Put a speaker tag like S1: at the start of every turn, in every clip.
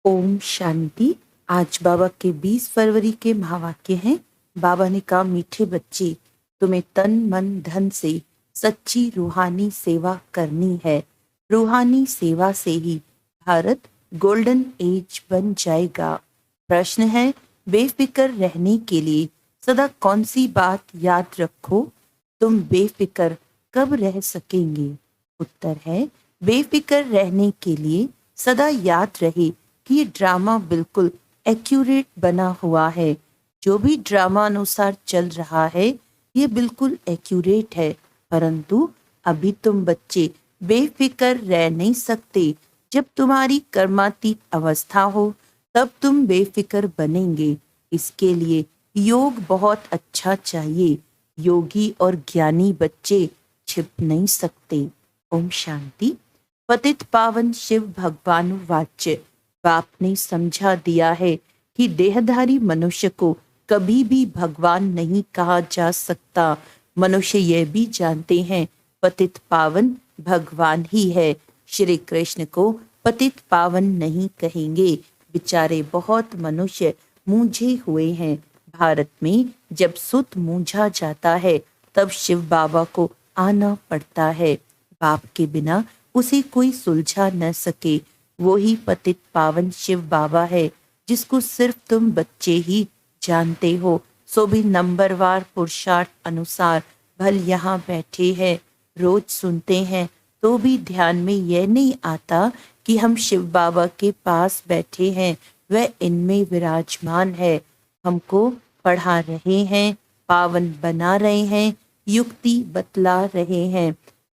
S1: ओम शांति। आज बाबा के 20 फरवरी के महावाक्य हैं। बाबा ने कहा, मीठे बच्चे, तुम्हें तन मन धन से सच्ची रूहानी सेवा करनी है। रूहानी सेवा से ही भारत गोल्डन एज बन जाएगा। प्रश्न है, बेफिक्र रहने के लिए सदा कौन सी बात याद रखो? तुम बेफिक्र कब रह सकेंगे? उत्तर है, बेफिक्र रहने के लिए सदा याद रहे कि ये ड्रामा बिल्कुल एक्यूरेट बना हुआ है। जो भी ड्रामा अनुसार चल रहा है ये बिल्कुल एक्यूरेट है, परंतु अभी तुम बच्चे बेफिक्र रह नहीं सकते। जब तुम्हारी कर्मातीत अवस्था हो तब तुम बेफिक्र बनेंगे। इसके लिए योग बहुत अच्छा चाहिए। योगी और ज्ञानी बच्चे छिप नहीं सकते। ओम शांति। पतित पावन शिव भगवान वाच्य बाप ने समझा दिया है कि देहधारी मनुष्य को कभी भी भगवान नहीं कहा जा सकता। मनुष्य यह भी जानते हैं पतित पावन भगवान ही है। श्री कृष्ण को पतित पावन नहीं कहेंगे। बेचारे बहुत मनुष्य मूंझे हुए हैं। भारत में जब सुत मूंझा जाता है तब शिव बाबा को आना पड़ता है। बाप के बिना उसे कोई सुलझा न सके। वो ही पतित पावन शिव बाबा है जिसको सिर्फ तुम बच्चे ही जानते हो। सो भी नंबरवार पुरुषार्थ अनुसार भल यहाँ बैठे हैं, रोज सुनते हैं, तो भी ध्यान में यह नहीं आता कि हम शिव बाबा के पास बैठे हैं, वह इनमें विराजमान है। हमको पढ़ा रहे हैं, पावन बना रहे हैं, युक्ति बतला रहे हैं।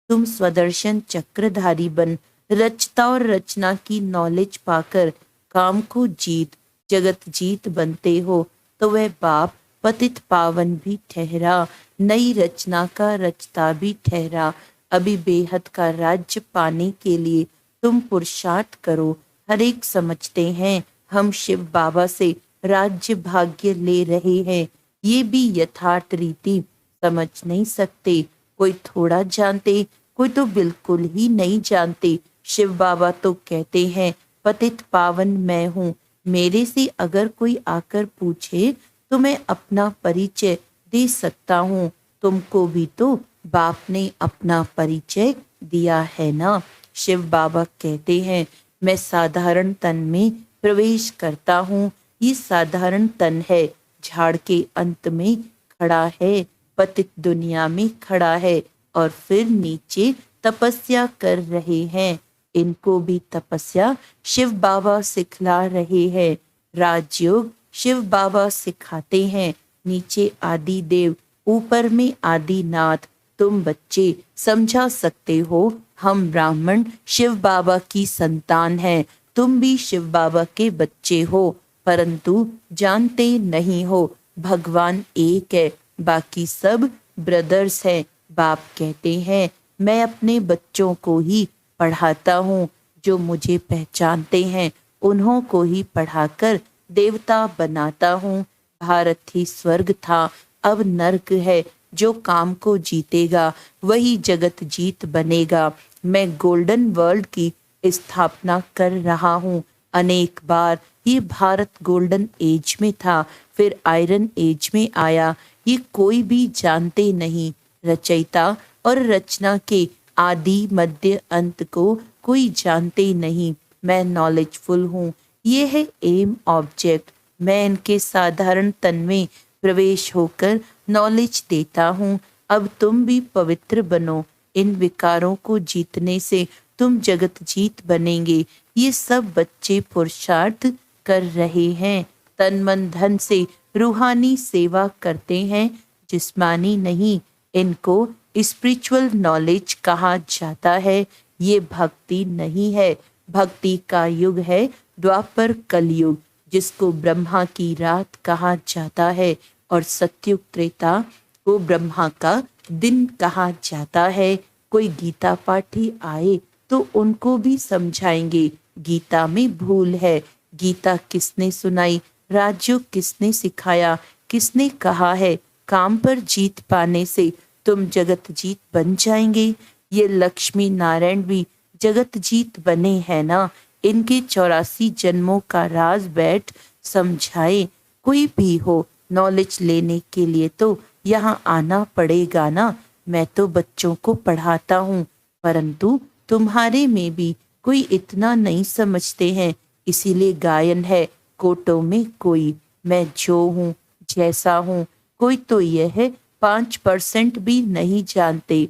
S1: तुम स्वदर्शन चक्रधारी बन रचता और रचना की नॉलेज पाकर काम को जीत जगत जीत बनते हो तो वह बाप पतित पावन भी ठहरा, नई रचना का रचता भी ठहरा। अभी बेहद का राज्य पाने के लिए तुम पुरुषार्थ करो। हर एक समझते हैं हम शिव बाबा से राज्य भाग्य ले रहे हैं। ये भी यथार्थ रीति समझ नहीं सकते। कोई थोड़ा जानते, कोई तो बिल्कुल ही नहीं जानते। शिव बाबा तो कहते हैं पतित पावन मैं हूँ। मेरे से अगर कोई आकर पूछे तो मैं अपना परिचय दे सकता हूँ। तुमको भी तो बाप ने अपना परिचय दिया है ना। शिव बाबा कहते हैं मैं साधारण तन में प्रवेश करता हूँ। ये साधारण तन है, झाड़ के अंत में खड़ा है, पतित दुनिया में खड़ा है और फिर नीचे तपस्या कर रहे हैं। इनको भी तपस्या शिव बाबा सिखला रहे हैं। राजयोग शिव बाबा सिखाते हैं। नीचे आदि देव, ऊपर में आदिनाथ। तुम बच्चे समझा सकते हो हम ब्राह्मण शिव बाबा की संतान हैं। तुम भी शिव बाबा के बच्चे हो, परंतु जानते नहीं हो भगवान एक है, बाकी सब ब्रदर्स हैं। बाप कहते हैं मैं अपने बच्चों को ही पढ़ाता हूँ। जो मुझे पहचानते हैं उन्हों को ही पढ़ाकर देवता बनाता हूँ। भारत ही स्वर्ग था, अब नर्क है। जो काम को जीतेगा वही जगत जीत बनेगा। मैं गोल्डन वर्ल्ड की स्थापना कर रहा हूँ। अनेक बार ये भारत गोल्डन एज में था, फिर आयरन एज में आया। ये कोई भी जानते नहीं। रचयिता और रचना के आदि मध्य अंत को कोई जानते नहीं। मैं नॉलेजफुल हूँ। ये है एम ऑब्जेक्ट। मैं इनके साधारण तन में प्रवेश होकर नॉलेज देता हूँ। अब तुम भी पवित्र बनो। इन विकारों को जीतने से तुम जगत जीत बनेंगे। ये सब बच्चे पुरुषार्थ कर रहे हैं। तन मन धन से रूहानी सेवा करते हैं, जिस्मानी नहीं। इनको स्पिरिचुअल नॉलेज कहा जाता है। ये भक्ति नहीं है। भक्ति का युग है द्वापर कलयुग, जिसको ब्रह्मा की रात कहा जाता है और सत्युग त्रेता को ब्रह्मा का दिन कहा जाता है। कोई गीता पाठी आए तो उनको भी समझाएंगे गीता में भूल है। गीता किसने सुनाई, राजयोग किसने सिखाया, किसने कहा है काम पर जीत पाने से तुम जगत जीत बन जाएंगे। ये लक्ष्मी नारायण भी जगत जीत बने हैं ना। इनके 84 जन्मों का राज बैठ समझाए। कोई भी हो, नॉलेज लेने के लिए तो यहाँ आना पड़ेगा ना। मैं तो बच्चों को पढ़ाता हूँ, परंतु तुम्हारे में भी कोई इतना नहीं समझते हैं, इसीलिए गायन है कोटों में कोई। मैं जो हूँ, जैसा हूँ, कोई तो यह है 5% भी नहीं जानते।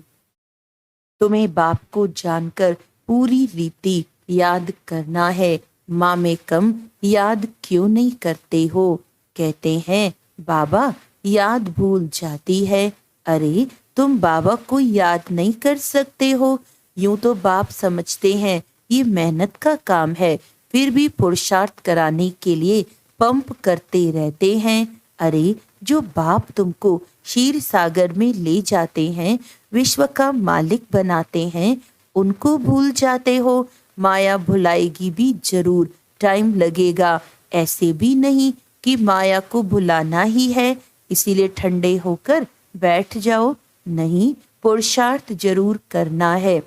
S1: तुम्हें बाप को जानकर पूरी रीति याद करना है। माँ में कम याद क्यों नहीं करते हो? कहते हैं बाबा याद भूल जाती है। अरे तुम बाबा को याद नहीं कर सकते हो? यूं तो बाप समझते हैं ये मेहनत का काम है, फिर भी पुरुषार्थ कराने के लिए पंप करते रहते हैं। अरे जो बाप तुमको क्षीर सागर में ले जाते हैं, विश्व का मालिक बनाते हैं, उनको भूल जाते हो। माया भुलाएगी भी जरूर, टाइम लगेगा। ऐसे भी नहीं कि माया को भुलाना ही है, इसीलिए ठंडे होकर बैठ जाओ। नहीं, पुरुषार्थ जरूर करना है,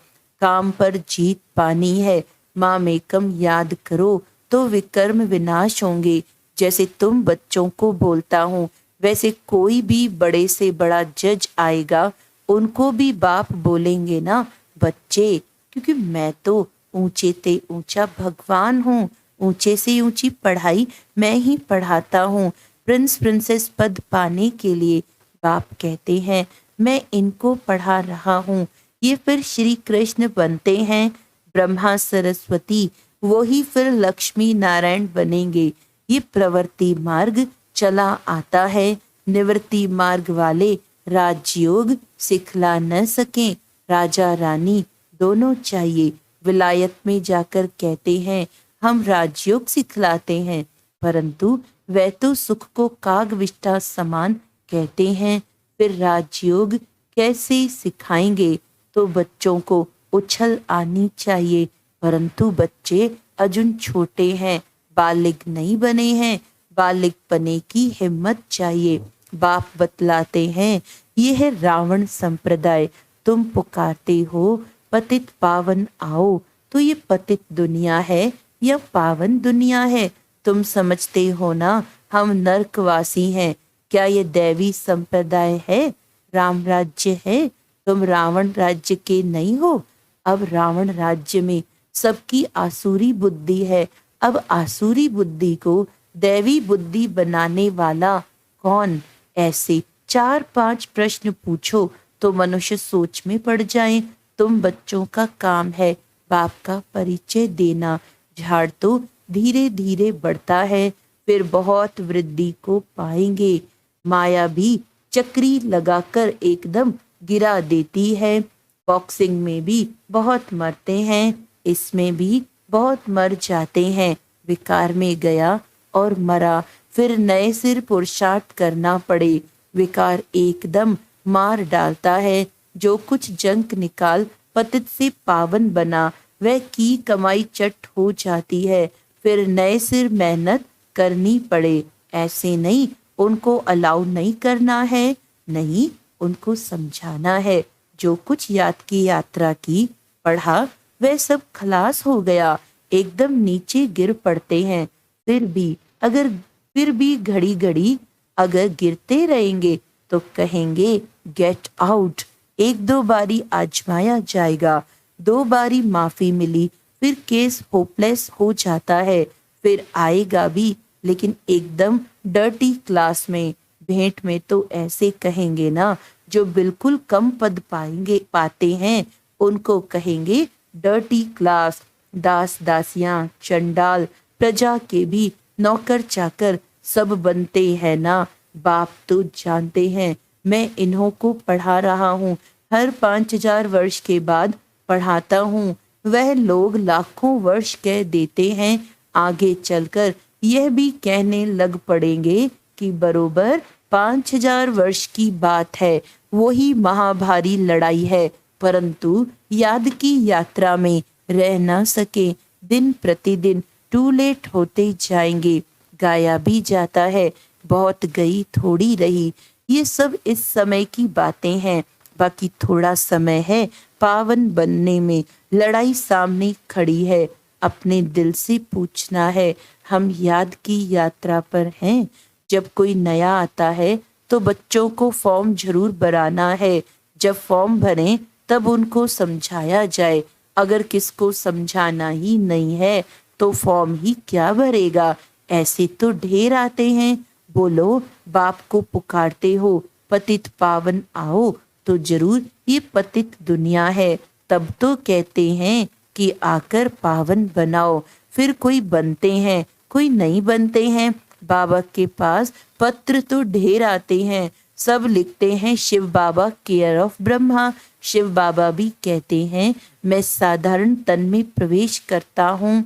S1: काम पर जीत पानी है। माँ में कम याद करो तो विकर्म विनाश होंगे। जैसे तुम बच्चों को बोलता हूँ, वैसे कोई भी बड़े से बड़ा जज आएगा, उनको भी बाप बोलेंगे ना बच्चे, क्योंकि मैं तो ऊंचे ते ऊंचा भगवान हूँ। ऊंचे से ऊंची पढ़ाई मैं ही पढ़ाता हूँ। प्रिंस प्रिंसेस पद पाने के लिए बाप कहते हैं मैं इनको पढ़ा रहा हूँ। ये फिर श्री कृष्ण बनते हैं, ब्रह्मा सरस्वती, वो ही फिर लक्ष्मी नारायण बनेंगे। ये प्रवृत्ति मार्ग चला आता है, निवृत्ति मार्ग वाले राजयोग सिखला न सकें। राजा रानी दोनों चाहिए। विलायत में जाकर कहते हैं हम राजयोग सिखलाते हैं, परंतु वह तो सुख को कागविष्ठा समान कहते हैं। फिर राजयोग कैसे सिखाएंगे? तो बच्चों को उछल आनी चाहिए, परंतु बच्चे अजुन छोटे हैं, बालिग नहीं बने हैं। बालिग बने की हिम्मत चाहिए। बाप बतलाते हैं ये है रावण संप्रदाय। तुम पुकारते हो पतित पावन आओ, तो ये पतित दुनिया है या पावन दुनिया है? तुम समझते हो ना हम नरकवासी हैं। क्या ये दैवी संप्रदाय है? राम राज्य है, तुम रावण राज्य के नहीं हो। अब रावण राज्य में सबकी आसुरी बुद्धि है। अब आसुरी बुद्धि को दैवी बुद्धि बनाने वाला कौन? ऐसे 4-5 प्रश्न पूछो तो मनुष्य सोच में पड़ जाए। तुम बच्चों का काम है बाप का परिचय देना। झाड़ तो धीरे धीरे बढ़ता है, फिर बहुत वृद्धि को पाएंगे। माया भी चक्री लगाकर एकदम गिरा देती है। बॉक्सिंग में भी बहुत मरते हैं, इसमें भी बहुत मर जाते हैं। विकार में गया और मरा, फिर नए सिर पुरुषार्थ करना पड़े। विकार एकदम मार डालता है। जो कुछ जंक निकाल पतित से पावन बना, वह की कमाई चट हो जाती है। फिर नए सिर मेहनत करनी पड़े। ऐसे नहीं, उनको अलाउ नहीं करना है, नहीं, उनको समझाना है। जो कुछ याद की यात्रा की पढ़ा वह सब खलास हो गया, एकदम नीचे गिर पड़ते हैं। फिर भी घड़ी घड़ी अगर गिरते रहेंगे तो कहेंगे गेट आउट। 1-2 बारी आजमाया जाएगा, 2 बारी माफी मिली, फिर केस होपलेस हो जाता है। फिर आएगा भी, लेकिन एकदम डर्टी क्लास में। भेंट में तो ऐसे कहेंगे ना, जो बिल्कुल कम पद पाते हैं उनको कहेंगे डर्टी क्लास। दास दासियां, चंडाल, प्रजा के भी नौकर चाकर सब बनते हैं ना। बाप तो जानते हैं मैं इन्हों को पढ़ा रहा हूँ, हर 5000 वर्ष के बाद पढ़ाता हूँ। वह लोग लाखों वर्ष कह देते हैं, आगे चलकर यह भी कहने लग पड़ेंगे कि बरोबर 5000 वर्ष की बात है, वही महाभारी लड़ाई है। परंतु याद की यात्रा में रह ना सके, दिन प्रतिदिन टू लेट होते जाएंगे। गाया भी जाता है, बहुत गई थोड़ी रही। ये सब इस समय की बातें हैं, बाकी थोड़ा समय है पावन बनने में। लड़ाई सामने खड़ी है, अपने दिल से पूछना है। हम याद की यात्रा पर हैं। जब कोई नया आता है तो बच्चों को फॉर्म जरूर भराना है। जब फॉर्म भरें तब उनको समझाया जाए। अगर किसको समझाना ही नहीं है तो फॉर्म ही क्या भरेगा। ऐसे तो ढेर आते हैं। बोलो, बाप को पुकारते हो, पतित पावन आओ, तो जरूर ये पतित दुनिया है। तब तो कहते हैं कि आकर पावन बनाओ। फिर कोई बनते हैं, कोई नहीं बनते हैं। बाबा के पास पत्र तो ढेर आते हैं। सब लिखते हैं शिव बाबा केयर ऑफ ब्रह्मा। शिव बाबा भी कहते हैं मैं साधारण तन में प्रवेश करता हूँ।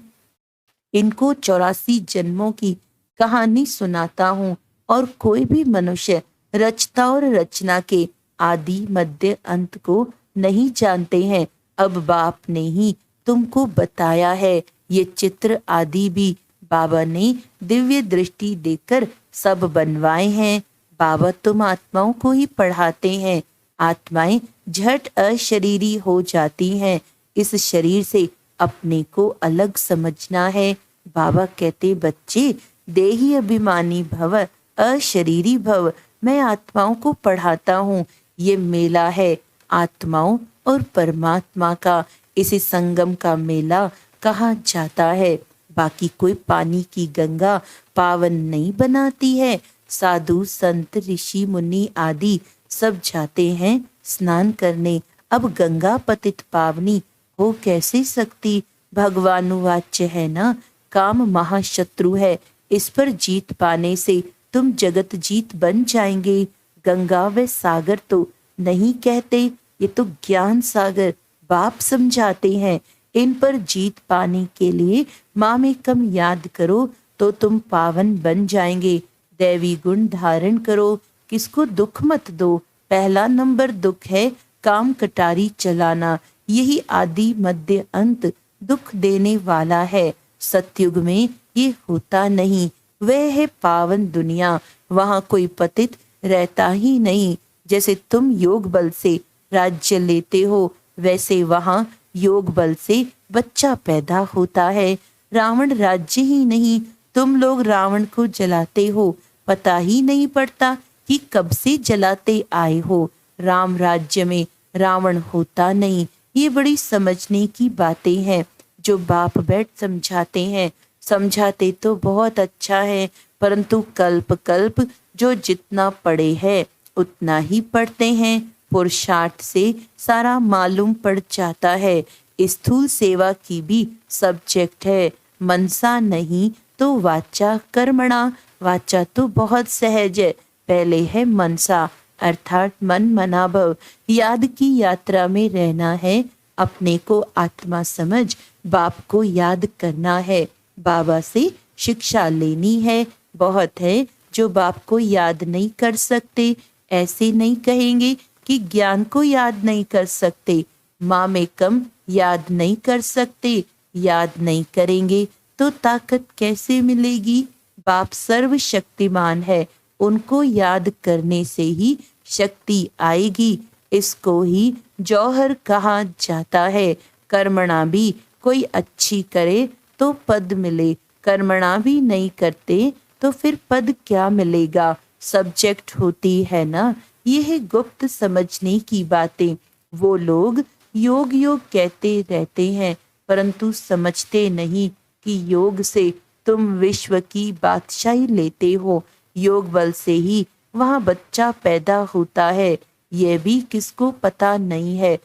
S1: इनको 84 जन्मों की कहानी सुनाता हूँ और कोई भी मनुष्य रचता और रचना के आदि मध्य अंत को नहीं जानते हैं। अब बाप ने ही तुमको बताया है। ये चित्र आदि भी बाबा ने दिव्य दृष्टि देकर सब बनवाए हैं। बाबा तुम आत्माओं को ही पढ़ाते हैं। आत्माएं झट अशरीरी हो जाती हैं। इस शरीर से अपने को अलग समझना है। बाबा कहते बच्चे देही अभिमानी भव अशरीरी भव। मैं आत्माओं को पढ़ाता हूँ। ये मेला है आत्माओं और परमात्मा का। इसे संगम का मेला कहा जाता है। बाकी कोई पानी की गंगा पावन नहीं बनाती है। साधु संत ऋषि मुनि आदि सब जाते हैं स्नान करने। अब गंगा पतित पावनी हो कैसे सकती। भगवानुवाच्य है ना, काम महाशत्रु है। इस पर जीत पाने से तुम जगत जीत बन जाएंगे। गंगा व सागर तो नहीं कहते, ये तो ज्ञान सागर बाप समझाते हैं। इन पर जीत पाने के लिए माँ में कम याद करो तो तुम पावन बन जाएंगे। दैवी गुण धारण करो, किसको दुख मत दो। पहला नंबर दुख है काम कटारी चलाना। यही आदि मध्य अंत दुख देने वाला है। सतयुग में ये होता नहीं। वह है पावन दुनिया, वहां कोई पतित रहता ही नहीं। जैसे तुम योग बल से राज्य लेते हो वैसे वहां योग बल से बच्चा पैदा होता है। रावण राज्य ही नहीं, तुम लोग रावण को जलाते हो, पता ही नहीं पड़ता कि कब से जलाते आए हो। राम राज्य में रावण होता नहीं। ये बड़ी समझने की बातें हैं जो बाप बैठ समझाते हैं। समझाते तो बहुत अच्छा है, परंतु कल्प कल्प जो जितना पढ़े है उतना ही पढ़ते हैं। पुरुषार्थ से सारा मालूम पड़ जाता है। स्थूल सेवा की भी सब्जेक्ट है। मनसा नहीं तो वाचा कर्मणा। वाचा तो बहुत सहज है, पहले है मनसा अर्थात मन मनाभव। याद की यात्रा में रहना है। अपने को आत्मा समझ बाप को याद करना है। बाबा से शिक्षा लेनी है। बहुत है जो बाप को याद नहीं कर सकते। ऐसे नहीं कहेंगे कि ज्ञान को याद नहीं कर सकते। माँ में कम याद नहीं कर सकते। याद नहीं करेंगे तो ताकत कैसे मिलेगी। बाप सर्वशक्तिमान है, उनको याद करने से ही शक्ति आएगी। इसको ही जौहर कहा जाता है। कर्मणा भी कोई अच्छी करे तो पद मिले, कर्मणा भी नहीं करते तो फिर पद क्या मिलेगा। सब्जेक्ट होती है ना। यह गुप्त समझने की बातें। वो लोग योग योग कहते रहते हैं परंतु समझते नहीं कि योग से तुम विश्व की बादशाही लेते हो। योग बल से ही वहाँ बच्चा पैदा होता है। यह भी किसको पता नहीं है।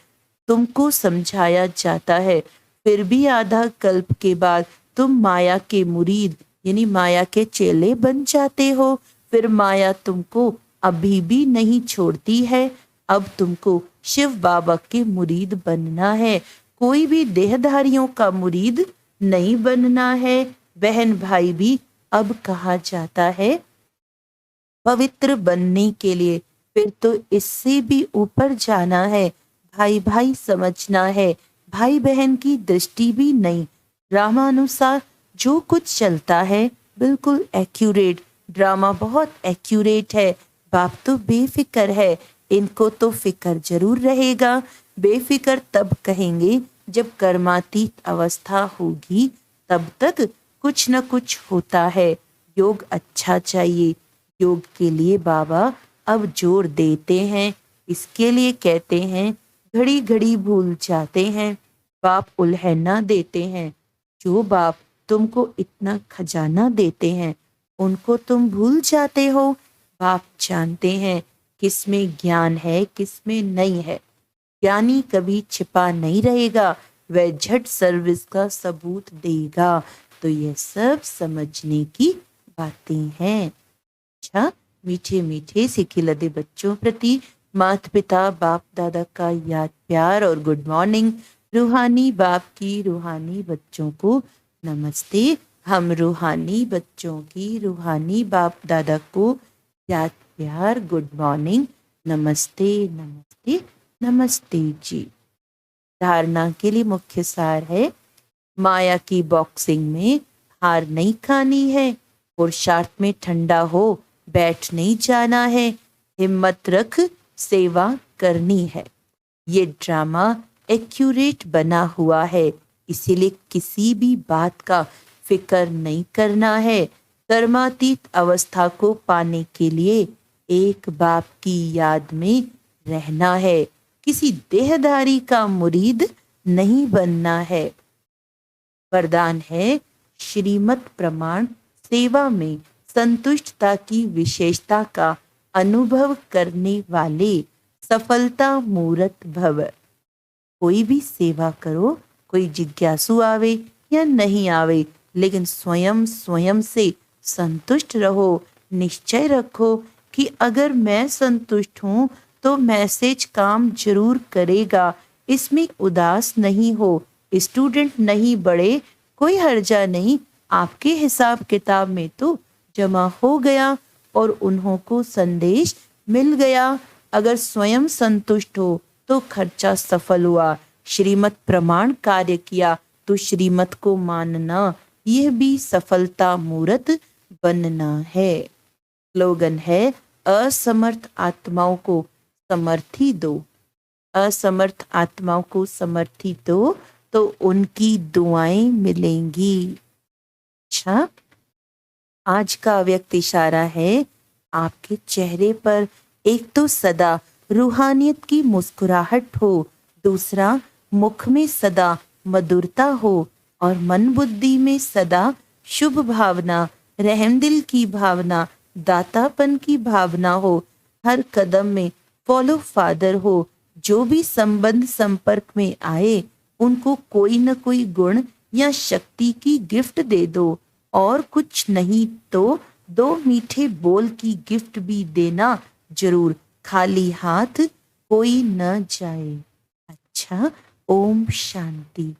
S1: तुमको समझाया जाता है, फिर भी आधा कल्प के बाद तुम माया के मुरीद यानी माया के चेले बन जाते हो। फिर माया तुमको अभी भी नहीं छोड़ती है। अब तुमको शिव बाबा के मुरीद बनना है। कोई भी देहधारियों का मुरीद नहीं बनना है। बहन भाई भी अब कहा जाता है पवित्र बनने के लिए। फिर तो इससे भी ऊपर जाना है। भाई भाई समझना है, भाई बहन की दृष्टि भी नहीं। रामानुसार जो कुछ चलता है बिल्कुल एक्यूरेट। ड्रामा बहुत एक्यूरेट है। बाप तो बेफिक्र है, इनको तो फिक्र जरूर रहेगा। बेफिक्र तब कहेंगे जब कर्मातीत अवस्था होगी तब तक कुछ न कुछ होता है। योग अच्छा चाहिए। योग के लिए बाबा अब जोर देते हैं। इसके लिए कहते हैं घड़ी घड़ी भूल जाते हैं, बाप उल्हना देते हैं। जो बाप तुमको इतना खजाना देते हैं उनको तुम भूल जाते हो। बाप जानते हैं किसमें ज्ञान है किसमें नहीं है। ज्ञानी कभी छिपा नहीं रहेगा, वह झट सर्विस का सबूत देगा। तो ये सब समझने की बातें हैं। अच्छा, मीठे मीठे से खिलते बच्चों प्रति माता पिता बाप दादा का याद प्यार और गुड मॉर्निंग। रूहानी बाप की रूहानी बच्चों को नमस्ते। हम रूहानी बच्चों की रूहानी बाप दादा को याद प्यार गुड मॉर्निंग, नमस्ते नमस्ते नमस्ते जी। धारणा के लिए मुख्य सार है, माया की बॉक्सिंग में हार नहीं खानी है, पुरुषार्थ में ठंडा हो बैठ नहीं जाना है, हिम्मत रख सेवा करनी है। ये ड्रामा एक्यूरेट बना हुआ है, इसीलिए किसी भी बात का फिक्र नहीं करना है। कर्मातीत अवस्था को पाने के लिए एक बाप की याद में रहना है, किसी देहधारी का मुरीद नहीं बनना है। वरदान है, श्रीमत प्रमाण सेवा में संतुष्टता की विशेषता का अनुभव करने वाले सफलता मूर्त भव। कोई भी सेवा करो, कोई जिज्ञासु आवे या नहीं आवे, लेकिन स्वयं स्वयं से संतुष्ट रहो। निश्चय रखो कि अगर मैं संतुष्ट हूँ तो मैसेज काम जरूर करेगा। इसमें उदास नहीं हो। स्टूडेंट नहीं बढ़े, कोई हर्जा नहीं, आपके हिसाब किताब में तो जमा हो गया और उन्हों को संदेश मिल गया। अगर स्वयं संतुष्ट हो तो खर्चा सफल हुआ। श्रीमत प्रमाण कार्य किया तो श्रीमत को मानना, यह भी सफलता मूर्त बनना है। स्लोगन है, असमर्थ आत्माओं को समर्थी दो। असमर्थ आत्माओं को समर्थी दो तो उनकी दुआएं मिलेंगी। अच्छा, आज का व्यक्त इशारा है, आपके चेहरे पर एक तो सदा रूहानियत की मुस्कुराहट हो, दूसरा मुख में सदा मधुरता हो और मन बुद्धि में सदा शुभ भावना, रहमदिल की भावना, दातापन की भावना हो। हर कदम में फॉलो फादर हो। जो भी संबंध संपर्क में आए उनको कोई न कोई गुण या शक्ति की गिफ्ट दे दो, और कुछ नहीं तो 2 मीठे बोल की गिफ्ट भी देना जरूर। खाली हाथ कोई न जाए। अच्छा, ओम शांति।